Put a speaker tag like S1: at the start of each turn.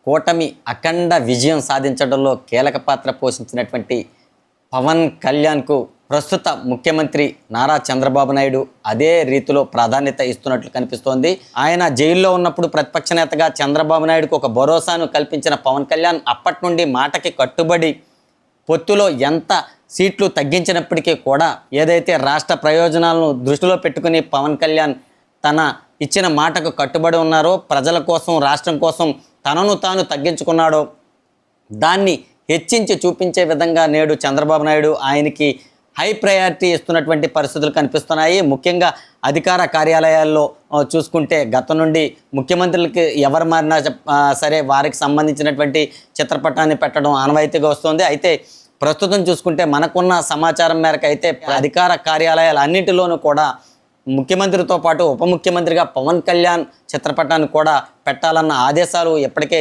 S1: కూటమి అఖండ విజయం సాధించడంలో కీలక పాత్ర పోషించినటువంటి పవన్ కళ్యాణ్కు ప్రస్తుత ముఖ్యమంత్రి నారా చంద్రబాబు నాయుడు అదే రీతిలో ప్రాధాన్యత ఇస్తున్నట్లు కనిపిస్తోంది. ఆయన జైల్లో ఉన్నప్పుడు ప్రతిపక్ష నేతగా చంద్రబాబు నాయుడుకు ఒక భరోసాను కల్పించిన పవన్ కళ్యాణ్ అప్పటి నుండి మాటకి కట్టుబడి పొత్తులో ఎంత సీట్లు తగ్గించినప్పటికీ కూడా ఏదైతే రాష్ట్ర ప్రయోజనాలను దృష్టిలో పెట్టుకుని పవన్ కళ్యాణ్ తన ఇచ్చిన మాటకు కట్టుబడి ఉన్నారో, ప్రజల కోసం రాష్ట్రం కోసం తనను తాను తగ్గించుకున్నాడో దాన్ని హెచ్చించి చూపించే విధంగా నేడు చంద్రబాబు నాయుడు ఆయనకి హై ప్రయారిటీ ఇస్తున్నటువంటి పరిస్థితులు కనిపిస్తున్నాయి. ముఖ్యంగా అధికార కార్యాలయాల్లో చూసుకుంటే గతం నుండి ముఖ్యమంత్రులకి ఎవరు మారినా సరే వారికి సంబంధించినటువంటి చిత్రపటాన్ని పెట్టడం ఆనవాయితీగా వస్తుంది. అయితే ప్రస్తుతం చూసుకుంటే మనకున్న సమాచారం మేరకు అయితే అధికార కార్యాలయాలు అన్నింటిలోనూ కూడా ముఖ్యమంత్రితో పాటు ఉప ముఖ్యమంత్రిగా పవన్ కళ్యాణ్ చిత్రపటాన్ని కూడా పెట్టాలన్న ఆదేశాలు ఇప్పటికే